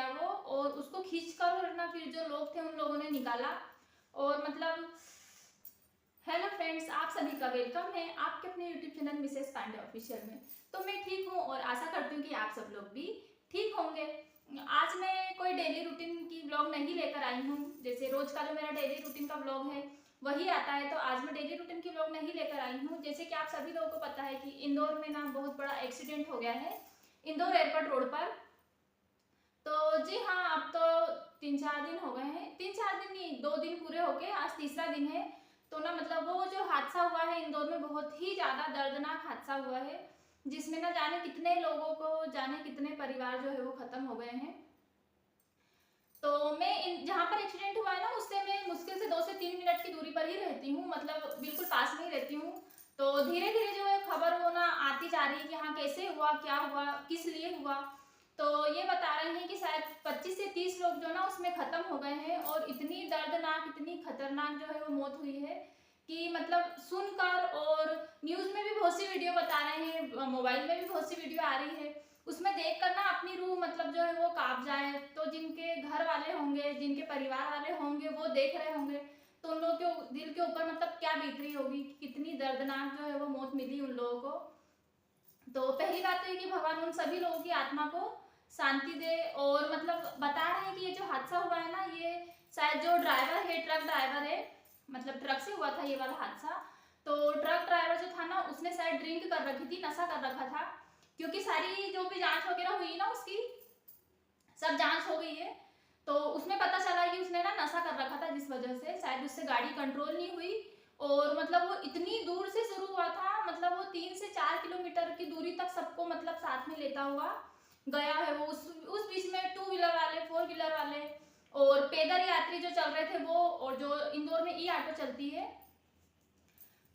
गया वो, और उसको खींचकर ना फिर जो लोग थे उन लोगों ने निकाला। और मतलब हेलो फ्रेंड्स, आप सभी का वेलकम है आपके अपने YouTube channel Mrs Pandey official में। तो मैं ठीक हूँ और आशा करती हूँ कि आप सब लोग भी ठीक होंगे। आज मैं कोई डेली रूटीन की ब्लॉग नहीं लेकर आई हूँ, जैसे रोज का जो मेरा डेली रूटीन का ब्लॉग है वही आता है, तो आज मैं डेली रूटीन की ब्लॉग नहीं लेकर आई हूँ। जैसे कि आप सभी लोगों को पता है कि इंदौर में ना बहुत बड़ा एक्सीडेंट हो गया है, इंदौर एयरपोर्ट रोड पर। तो जी हाँ, अब तो 3-4 दिन हो गए हैं, 3-4 दिन नहीं, 2 दिन पूरे होके आज तीसरा दिन है। तो ना मतलब वो जो हादसा हुआ है इंदौर में, बहुत ही ज़्यादा दर्दनाक हादसा हुआ है, जिसमें ना जाने कितने लोगों को, जाने कितने परिवार जो है वो खत्म हो गए हैं। तो मैं जहाँ पर एक्सीडेंट हुआ है ना, उससे मैं मुश्किल से 2 से 3 मिनट की दूरी पर ही रहती हूँ, मतलब बिल्कुल पास में ही रहती हूँ। तो धीरे धीरे जो है खबर वो ना आती जा रही है कि हाँ कैसे हुआ, क्या हुआ, किस लिए हुआ। तो ये बता रहे हैं कि शायद 25 से 30 लोग जो ना उसमें खत्म हो गए हैं, और इतनी दर्दनाक, इतनी खतरनाक जो है वो मौत हुई है कि मतलब सुनकर, और न्यूज़ में भी बहुत सी वीडियो बता रहे हैं, मोबाइल में भी बहुत सी वीडियो आ रही है, उसमें देख कर ना अपनी रूह मतलब जो है वो कांप जाए। तो जिनके घर वाले होंगे, जिनके परिवार वाले होंगे, वो देख रहे होंगे, तो उन लोगों के दिल के ऊपर मतलब क्या बीत रही होगी, कितनी दर्दनाक जो है वो मौत मिली उन लोगों को। तो पहली बात तो ये कि भगवान उन सभी लोगों की आत्मा को शांति दे। और मतलब बता रहे हैं कि ये जो हादसा हुआ है ना, ये शायद जो ड्राइवर है, ट्रक ड्राइवर है, मतलब ट्रक से हुआ था ये वाला हादसा। तो ट्रक ड्राइवर जो था ना, उसने शायद ड्रिंक कर रखी थी, नशा कर रखा था, क्योंकि सारी जो भी जांच वगैरह हुई ना उसकी, सब जांच हो गई है। तो उसमें पता चला कि उसने ना नशा कर रखा था, जिस वजह से शायद उससे गाड़ी कंट्रोल नहीं हुई। और मतलब वो इतनी दूर से शुरू हुआ था, मतलब वो 3 से 4 किलोमीटर की दूरी तक सबको मतलब साथ में लेता हुआ गया है वो। उस बीच में 2 व्हीलर वाले, 4 व्हीलर वाले और पैदल यात्री जो चल रहे थे वो, और जो इंदौर में ई ऑटो चलती है,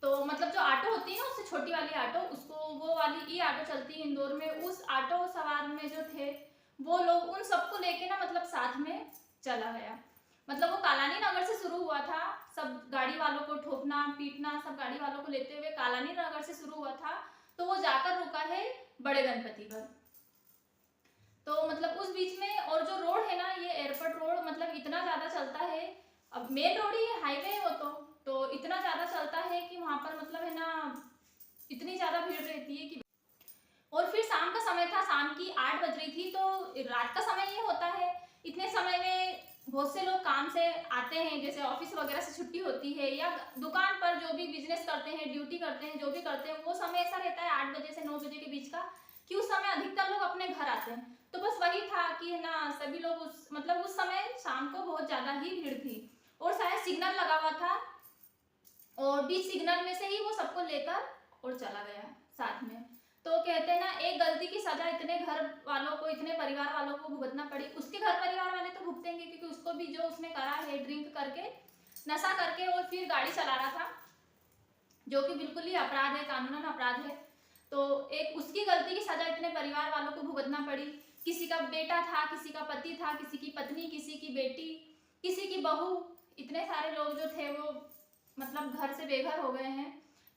तो मतलब जो ऑटो होती है ना उससे छोटी वाली ऑटो, उसको वो वाली ई ऑटो चलती है इंदौर में, उस ऑटो सवार में जो थे वो लोग, उन सबको लेके ना मतलब साथ में चला गया। मतलब वो कालानी नगर से शुरू हुआ था, सब गाड़ी वालों को ठोकना पीटना, सब गाड़ी वालों को लेते हुए कालानी नगर से शुरू हुआ था, तो वो जाकर रुका है बड़े गणपति पर। तो मतलब उस बीच में, और जो रोड है ना ये एयरपोर्ट रोड, मतलब इतना ज्यादा चलता है, अब मेन रोड ही है, हाईवे है वो तो इतना ज्यादा चलता है कि वहां पर मतलब है ना इतनी ज्यादा भीड़ रहती है कि। और फिर शाम का समय था, शाम की 8 बज रही थी, तो रात का समय ये होता है, इतने समय में बहुत से लोग काम से आते हैं, जैसे ऑफिस वगैरह से छुट्टी होती है, या दुकान पर जो भी बिजनेस करते हैं, ड्यूटी करते हैं, जो भी करते हैं, वो समय ऐसा रहता है 8 बजे से 9 बजे के बीच का, कि उस समय अधिकतर लोग अपने घर आते हैं। तो बस वही था कि है ना सभी लोग उस मतलब उस समय शाम को बहुत ज्यादा ही भीड़ थी, और शायद सिग्नल लगा हुआ था, और बीच सिग्नल में से ही वो सबको लेकर और चला गया साथ में। तो कहते हैं ना, एक गलती की सजा इतने घर वालों को, इतने परिवार वालों को भुगतना पड़ी। उसके घर परिवार वाले तो भुगतेंगे, क्योंकि उसको भी जो उसने करा है ड्रिंक करके, नशा करके और फिर गाड़ी चला रहा था, जो कि बिल्कुल ही अपराध है, कानूनन अपराध है। तो एक उसकी गलती की सजा इतने परिवार वालों को भुगतना पड़ी। किसी का बेटा था, किसी का पति था, किसी की पत्नी, किसी की बेटी, किसी की बहू, इतने सारे लोग जो थे वो मतलब घर से बेघर हो गए हैं।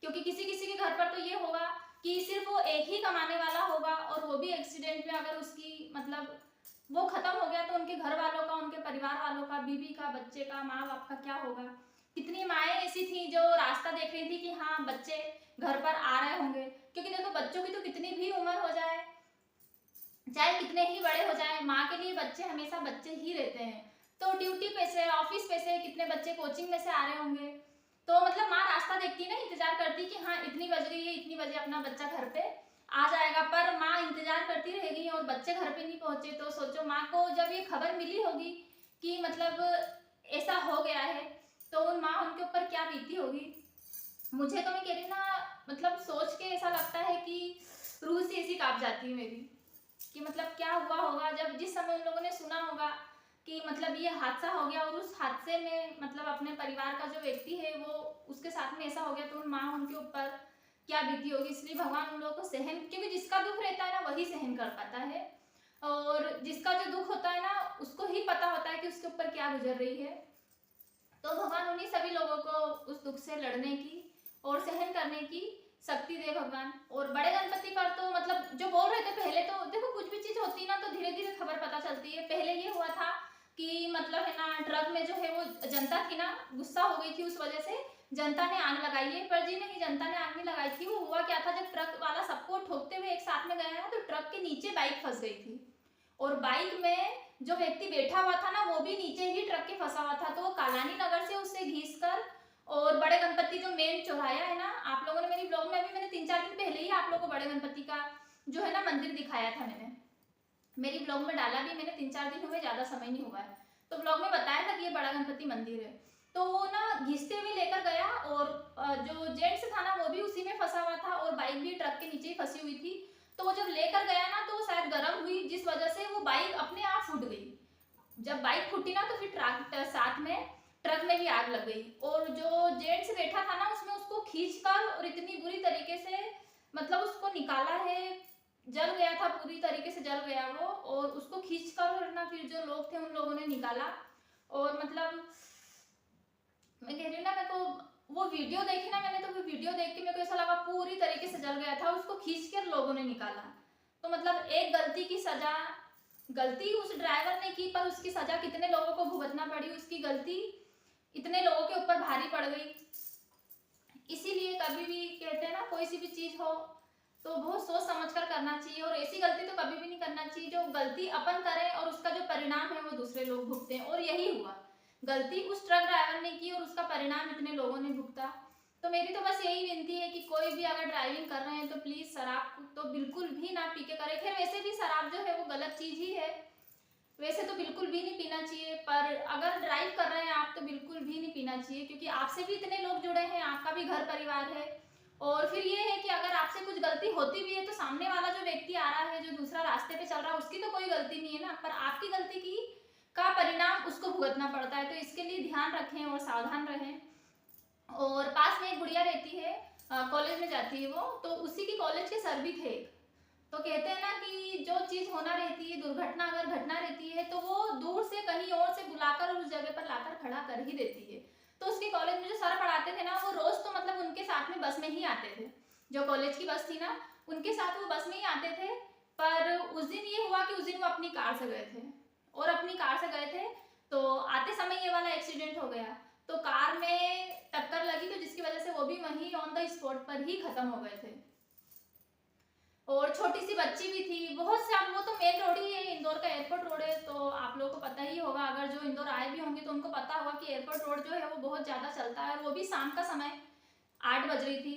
क्योंकि किसी किसी के घर पर तो ये होगा कि सिर्फ वो एक ही कमाने वाला होगा, और वो भी एक्सीडेंट में अगर उसकी मतलब वो खत्म हो गया, तो उनके घर वालों का, उनके परिवार वालों का, बीवी का, बच्चे का, माँ बाप का क्या होगा। कितनी माएँ ऐसी थी जो रास्ता देख रही थी कि हाँ बच्चे घर पर आ रहे होंगे, क्योंकि देखो बच्चों की तो कितनी भी उम्र हो जाए, चाहे कितने ही बड़े हो जाए, माँ के लिए बच्चे हमेशा बच्चे ही रहते हैं। तो ड्यूटी पे से, ऑफिस पे से कितने बच्चे कोचिंग में से आ रहे होंगे, तो मतलब माँ रास्ता देखती ना, इंतजार करती कि हाँ इतनी बज गई है, इतनी बजे अपना बच्चा घर पे आ जाएगा, पर माँ इंतजार करती रहेगी और बच्चे घर पे नहीं पहुंचे। तो सोचो माँ को जब ये खबर मिली होगी कि मतलब ऐसा हो गया है, तो उन माँ उनके ऊपर क्या बीती होगी। मुझे तो मैं कह रही ना, मतलब सोच के ऐसा लगता है कि रूह से ऐसी कांप जाती है मेरी, कि मतलब क्या हुआ होगा जब, जिस समय उन लोगों ने सुना होगा कि मतलब ये हादसा हो गया, और उस हादसे में मतलब अपने परिवार का जो व्यक्ति है वो उसके साथ में ऐसा हो गया, तो उन माँ उनके ऊपर क्या बीती होगी। इसलिए भगवान उन लोगों को सहन, क्योंकि जिसका दुख रहता है ना वही सहन कर पाता है, और जिसका जो दुख होता है ना उसको ही पता होता है कि उसके ऊपर क्या गुजर रही है। तो भगवान उन्हीं सभी लोगों को उस दुख से लड़ने की और सहन करने की शक्ति दे भगवान। और बड़े गणपति पर तो मतलब जो बोल रहे थे पहले, तो देखो कुछ भी चीज होती है ना तो धीरे धीरे खबर पता चलती है। पहले ये हुआ था कि मतलब है ना ट्रक में जो है वो जनता थी ना, गुस्सा हो गई थी, उस वजह से जनता ने आग लगाई है। पर जी नहीं, जनता ने आग नहीं लगाई थी। वो हुआ क्या था, जब ट्रक वाला सबको ठोकते हुए एक साथ में गया ना, तो ट्रक के नीचे बाइक फंस गई थी और बाइक में जो व्यक्ति बैठा हुआ था ना वो भी नीचे ही ट्रक के फंसा हुआ था। तो वो कालानी नगर से उससे घिस कर और बड़े गणपति जो मेन चौराया है ना, आप लोगों ने मेरी ब्लॉग में अभी मैंने 3-4 दिन पहले ही आप लोगों को बड़े गणपति का जो है ना मंदिर दिखाया था, मैंने मेरी ब्लॉग में डाला भी, मैंने 3-4 दिन हुए, ज्यादा समय नहीं हुआ है, तो ब्लॉग में बताया था कि ये बड़ा गणपति मंदिर है। तो वो ना घिसते हुए लेकर गया और जो जेंट्स था ना वो भी उसी में फंसा हुआ था और बाइक भी ट्रक के नीचे ही फंसी हुई थी। तो वो जब लेकर गया ना तो वो शायद गर्म हुई, जिस वजह से वो बाइक अपने आप फूट गई। जब बाइक फूटी ना तो फिर ट्रक साथ में ट्रक में भी आग लग गई और जो जेंट्स बैठा था ना उसमें उसको खींचकर और इतनी बुरी तरीके से मतलब उसको निकाला है, जल गया था, पूरी तरीके से जल गया वो, और उसको खींचकर ना फिर जो लोग थे उन लोगों ने निकाला। और मतलब मैं कह रही हूँ ना, मेरे को वो वीडियो देखी ना मैंने, तो वो वीडियो देख के मेरे को ऐसा लगा पूरी तरीके से जल गया था, उसको खींच कर लोगों ने निकाला। तो मतलब एक गलती की सजा, गलती उस ड्राइवर ने की पर उसकी सजा कितने लोगों को भुगतना पड़ी, उसकी गलती इतने लोगों के ऊपर भारी पड़ गई। इसीलिए कभी भी कहते हैं ना, कोई सी भी चीज हो तो बहुत सोच समझ कर करना चाहिए और ऐसी गलती तो कभी भी नहीं करना चाहिए जो गलती अपन करें और उसका जो परिणाम है वो दूसरे लोग भुगते हैं। और यही हुआ, गलती उस ट्रक ड्राइवर ने की और उसका परिणाम इतने लोगों ने भुगता। तो मेरी तो बस यही विनती है कि कोई भी अगर ड्राइविंग कर रहे हैं तो प्लीज शराब तो बिल्कुल भी ना पी के करें। खैर वैसे भी शराब जो है वो गलत चीज ही है, वैसे तो बिल्कुल भी नहीं पीना चाहिए, पर अगर ड्राइव कर रहे हैं आप तो बिल्कुल भी नहीं पीना चाहिए, क्योंकि आपसे भी इतने लोग जुड़े हैं, आपका भी घर परिवार है। और फिर ये है कि अगर आपसे कुछ गलती होती भी है तो सामने वाला जो व्यक्ति आ रहा है, जो दूसरा रास्ते पे चल रहा है, उसकी तो कोई गलती नहीं है ना, पर आपकी गलती की का परिणाम उसको भुगतना पड़ता है। तो इसके लिए ध्यान रखें और सावधान रहें। और पास में एक गुड़िया रहती है, कॉलेज में जाती है वो, तो उसी की कॉलेज के सर भी थे। तो कहते हैं ना कि जो चीज होना रहती है, दुर्घटना अगर घटना रहती है तो वो दूर से कहीं और से बुलाकर उस जगह पर लाकर खड़ा कर ही देती है। तो उसके कॉलेज में जो सर पढ़ाते थे ना वो रोज तो मतलब उनके साथ में बस में ही आते थे, जो कॉलेज की बस थी ना उनके साथ वो बस में ही आते थे। पर उस दिन ये हुआ कि उस दिन वो अपनी कार से गए थे और अपनी कार से गए थे तो आते समय ये वाला एक्सीडेंट हो गया। तो कार में टक्कर लगी तो जिसकी वजह से वो भी वहीं ऑन द स्पॉट पर ही खत्म हो गए थे। और छोटी सी बच्ची भी थी। बहुत से, आप वो तो मेन रोड ही है, इंदौर का एयरपोर्ट रोड है, तो आप लोगों को पता ही होगा, अगर जो इंदौर आए भी होंगे तो उनको पता होगा कि एयरपोर्ट रोड जो है वो बहुत ज्यादा चलता है। और वो भी शाम का समय 8 बज रही थी,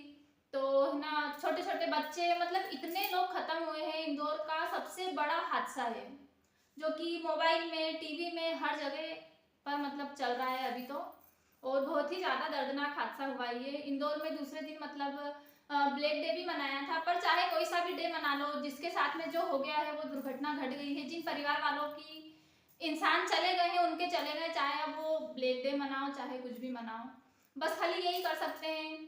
तो ना छोटे छोटे बच्चे, मतलब इतने लोग खत्म हुए हैं। इंदौर का सबसे बड़ा हादसा है जो कि मोबाइल में, टीवी में, हर जगह पर मतलब चल रहा है अभी तो। और बहुत ही ज्यादा दर्दनाक हादसा हुआ ये इंदौर में। दूसरे दिन मतलब ब्लैक डे भी मनाया था, पर चाहे कोई सा भी डे मना लो, जिसके साथ में जो हो गया है वो दुर्घटना घट गई है, जिन परिवार वालों की इंसान चले गए हैं उनके चले गए, चाहे अब वो ब्लैक डे मनाओ चाहे कुछ भी मनाओ, बस खाली यही कर सकते हैं।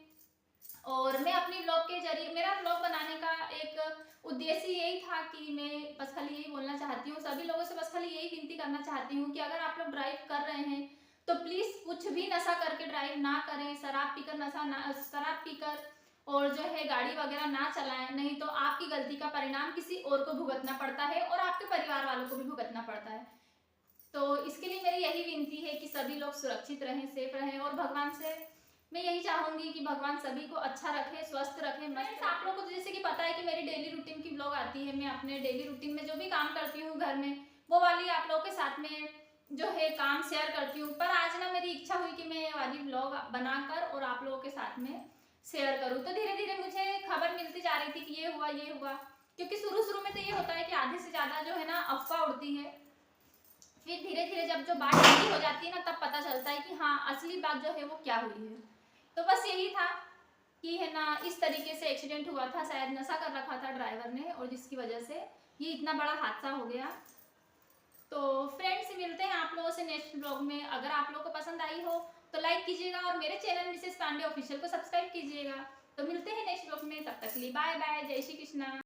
और मैं अपनी ब्लॉग के जरिए, मेरा ब्लॉग बनाने का एक उद्देश्य यही था कि मैं बस खाली यही बोलना चाहती हूँ, सभी लोगों से बस खाली यही विनती करना चाहती हूँ कि अगर आप लोग ड्राइव कर रहे हैं तो प्लीज कुछ भी नशा करके ड्राइव ना करें, शराब पीकर शराब पीकर और जो है गाड़ी वगैरह ना चलाएं, नहीं तो आपकी गलती का परिणाम किसी और को भुगतना पड़ता है और आपके परिवार वालों को भी भुगतना पड़ता है। तो इसके लिए मेरी यही विनती है कि सभी लोग सुरक्षित रहें, सेफ रहें, और भगवान से मैं यही चाहूंगी कि भगवान सभी को अच्छा रखे, स्वस्थ रखे, मस्त। आप लोगों को जैसे कि पता है कि मेरी डेली रूटीन की ब्लॉग आती है, मैं अपने डेली रूटीन में जो भी काम करती हूँ घर में वो वाली आप लोगों के साथ में जो है काम शेयर करती हूँ। पर आज ना मेरी इच्छा हुई कि मैं ये वाली ब्लॉग बनाकर और आप लोगों के साथ में शेयर करूँ। तो धीरे धीरे मुझे खबर मिलती जा रही थी कि ये हुआ, क्योंकि शुरू में तो ये होता है कि आधे से ज्यादा जो है ना अफवाह उड़ती है, फिर धीरे धीरे जब जो बात सही हो जाती है ना तब पता चलता है कि हाँ असली बात जो है वो क्या हुई है। तो बस यही था कि है ना इस तरीके से एक्सीडेंट हुआ था, शायद नशा कर रखा था ड्राइवर ने और जिसकी वजह से ये इतना बड़ा हादसा हो गया। तो फ्रेंड्स मिलते हैं आप लोगों से नेक्स्ट ब्लॉग में। अगर आप लोगों को पसंद आई हो तो लाइक कीजिएगा और मेरे चैनल मिसेस पांडे ऑफिशियल को सब्सक्राइब कीजिएगा। तो मिलते हैं नेक्स्ट ब्लॉग में, तब तक के लिए बाय बाय, जय श्री कृष्णा।